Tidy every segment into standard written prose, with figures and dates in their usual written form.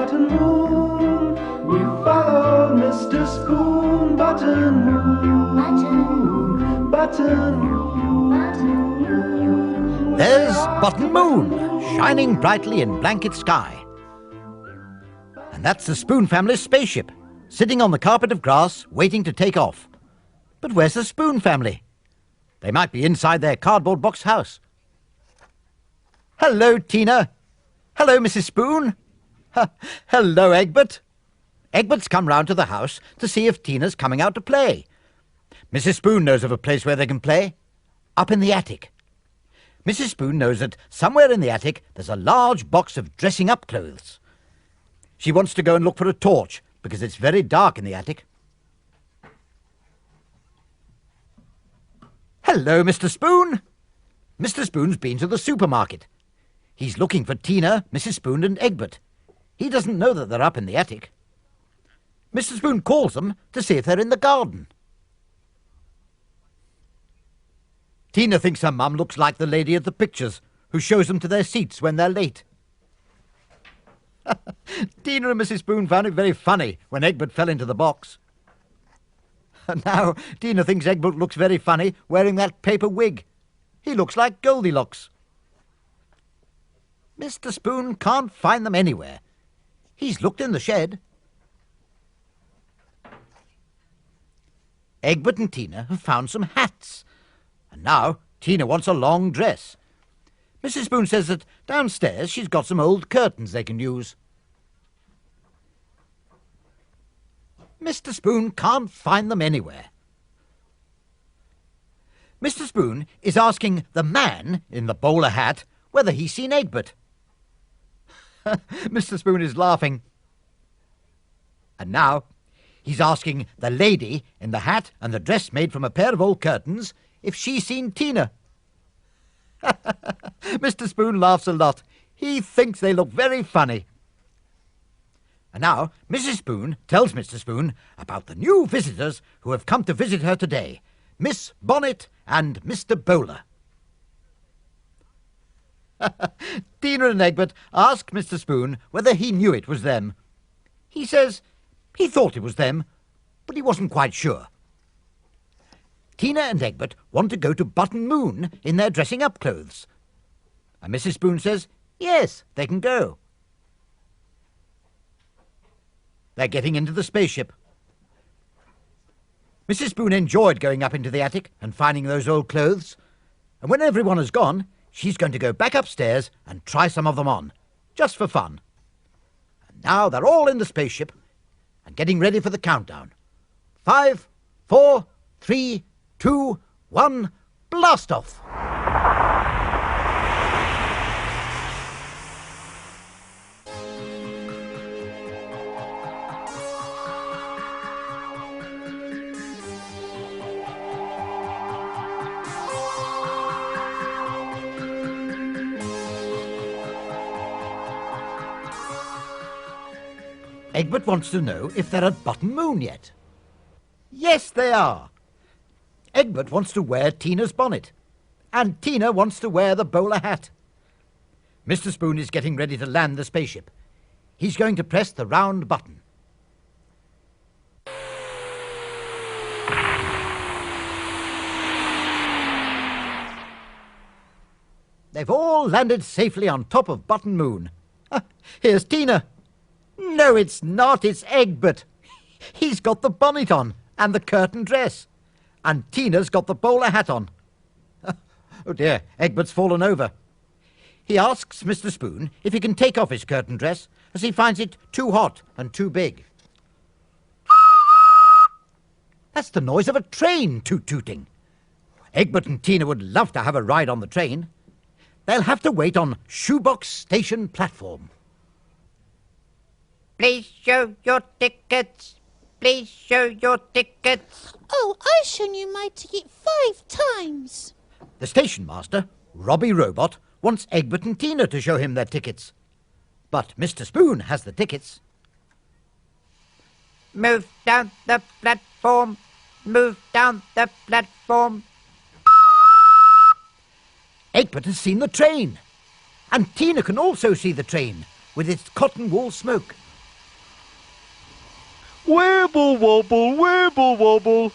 button moon. We follow Mr. Spoon. Button moon, button moon. There's Button Moon, shining brightly in blanket sky. And that's the Spoon family's spaceship, sitting on the carpet of grass, waiting to take off. But where's the Spoon family? They might be inside their cardboard box house. Hello, Tina. Hello, Mrs. Spoon. Hello, Egbert. Egbert's come round to the house to see if Tina's coming out to play. Mrs. Spoon knows of a place where they can play. Up in the attic. Mrs. Spoon knows that somewhere in the attic there's a large box of dressing-up clothes. She wants to go and look for a torch because it's very dark in the attic. Hello, Mr. Spoon. Mr. Spoon's been to the supermarket. He's looking for Tina, Mrs. Spoon and Egbert. He doesn't know that they're up in the attic. Mr. Spoon calls them to see if they're in the garden. Tina thinks her mum looks like the lady at the pictures who shows them to their seats when they're late. Tina and Mrs. Spoon found it very funny when Egbert fell into the box. And now Tina thinks Egbert looks very funny wearing that paper wig. He looks like Goldilocks. Mr. Spoon can't find them anywhere. He's looked in the shed. Egbert and Tina have found some hats. And now Tina wants a long dress. Mrs. Spoon says that downstairs she's got some old curtains they can use. Mr. Spoon can't find them anywhere. Mr. Spoon is asking the man in the bowler hat whether he's seen Egbert. Mr. Spoon is laughing. And now he's asking the lady in the hat and the dress made from a pair of old curtains if she's seen Tina. Mr. Spoon laughs a lot. He thinks they look very funny. And now Mrs. Spoon tells Mr. Spoon about the new visitors who have come to visit her today, Miss Bonnet and Mr. Bowler. Tina and Egbert ask Mr. Spoon whether he knew it was them. He says he thought it was them, but he wasn't quite sure. Tina and Egbert want to go to Button Moon in their dressing-up clothes. And Mrs. Spoon says, yes, they can go. They're getting into the spaceship. Mrs. Spoon enjoyed going up into the attic and finding those old clothes. And when everyone has gone, she's going to go back upstairs and try some of them on, just for fun. And now they're all in the spaceship and getting ready for the countdown. 5, 4, 3, 2, 1, blast off! Egbert wants to know if they're at Button Moon yet. Yes, they are. Egbert wants to wear Tina's bonnet, and Tina wants to wear the bowler hat. Mr. Spoon is getting ready to land the spaceship. He's going to press the round button. They've all landed safely on top of Button Moon. Here's Tina. No, it's not. It's Egbert. He's got the bonnet on and the curtain dress. And Tina's got the bowler hat on. Oh dear, Egbert's fallen over. He asks Mr. Spoon if he can take off his curtain dress as he finds it too hot and too big. That's the noise of a train toot-tooting. Egbert and Tina would love to have a ride on the train. They'll have to wait on Shoebox Station platform. Please show your tickets. Please show your tickets. Oh, I've shown you my ticket 5 times. The station master, Robbie Robot, wants Egbert and Tina to show him their tickets. But Mr. Spoon has the tickets. Move down the platform. Move down the platform. Egbert has seen the train. And Tina can also see the train with its cotton wool smoke. Wibble wobble, wibble wobble.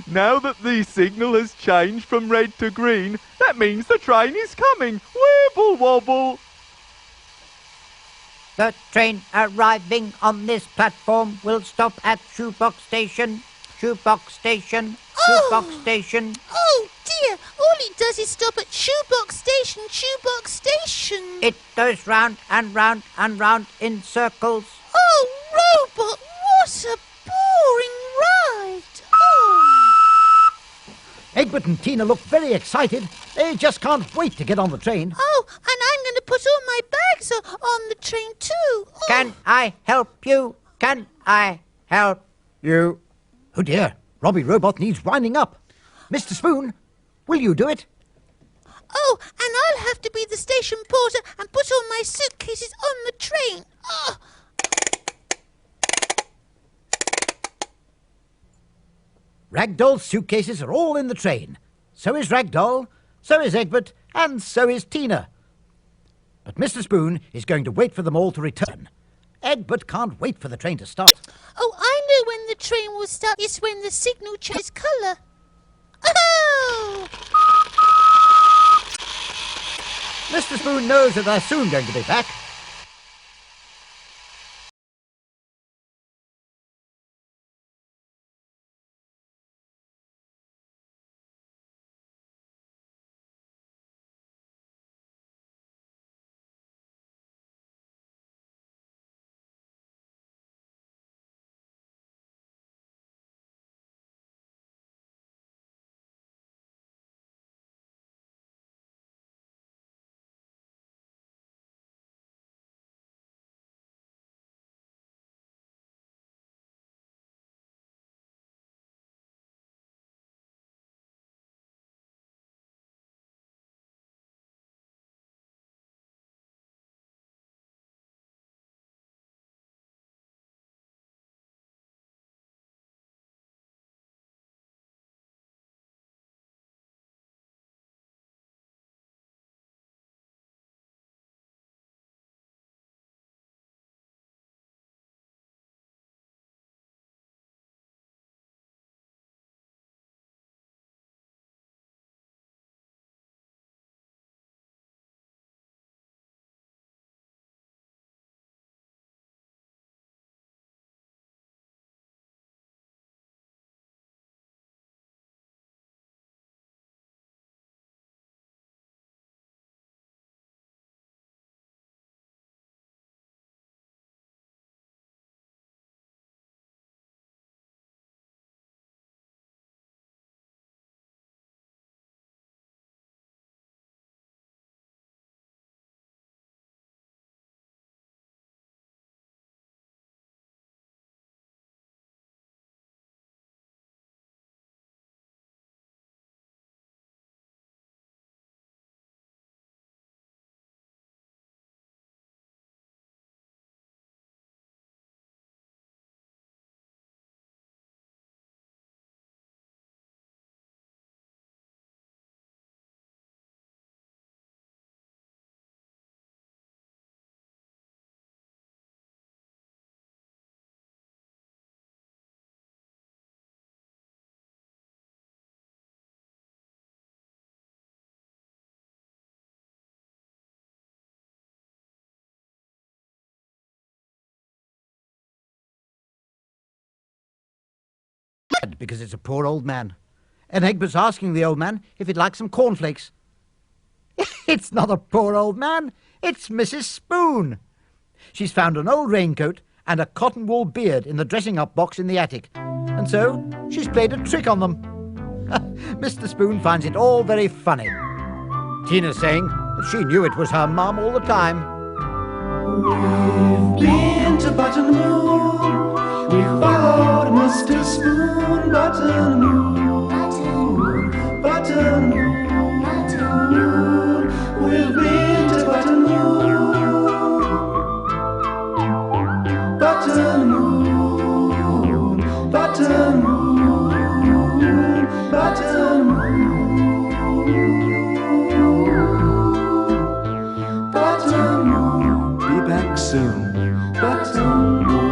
Now that the signal has changed from red to green, that means the train is coming. Wibble wobble. The train arriving on this platform will stop at Shoebox Station. Shoebox Station. Shoebox Station. Oh dear, all it does is stop at Shoebox Station, Shoebox Station. It goes round and round and round in circles. Oh, Robot, what a boring ride. Oh. Egbert and Tina look very excited. They just can't wait to get on the train. Oh, and I'm going to put all my bags on the train too. Oh. Can I help you? Can I help you? Oh dear, Robbie Robot needs winding up. Mr. Spoon, will you do it? Oh, and I'll have to be the station porter and put all my suitcases on the train. Oh. Ragdoll's suitcases are all in the train. So is Ragdoll, so is Egbert, and so is Tina. But Mr. Spoon is going to wait for them all to return. Egbert can't wait for the train to start. Oh, I know when the train will start. It's when the signal changes colour. Oh! Mr. Spoon knows that they're soon going to be back. Because it's a poor old man. And Egbert's asking the old man if he'd like some cornflakes. It's not a poor old man, it's Mrs. Spoon. She's found an old raincoat and a cotton wool beard in the dressing-up box in the attic. And so she's played a trick on them. Mr. Spoon finds it all very funny. Tina's saying that she knew it was her mum all the time. We've been to Buttermoon. We followed Mr. Spoon. Buttermoon, Buttermoon, Buttermoon. We've been to Buttermoon. Buttermoon, Buttermoon, Buttermoon, Buttermoon. Be back soon. Buttermoon.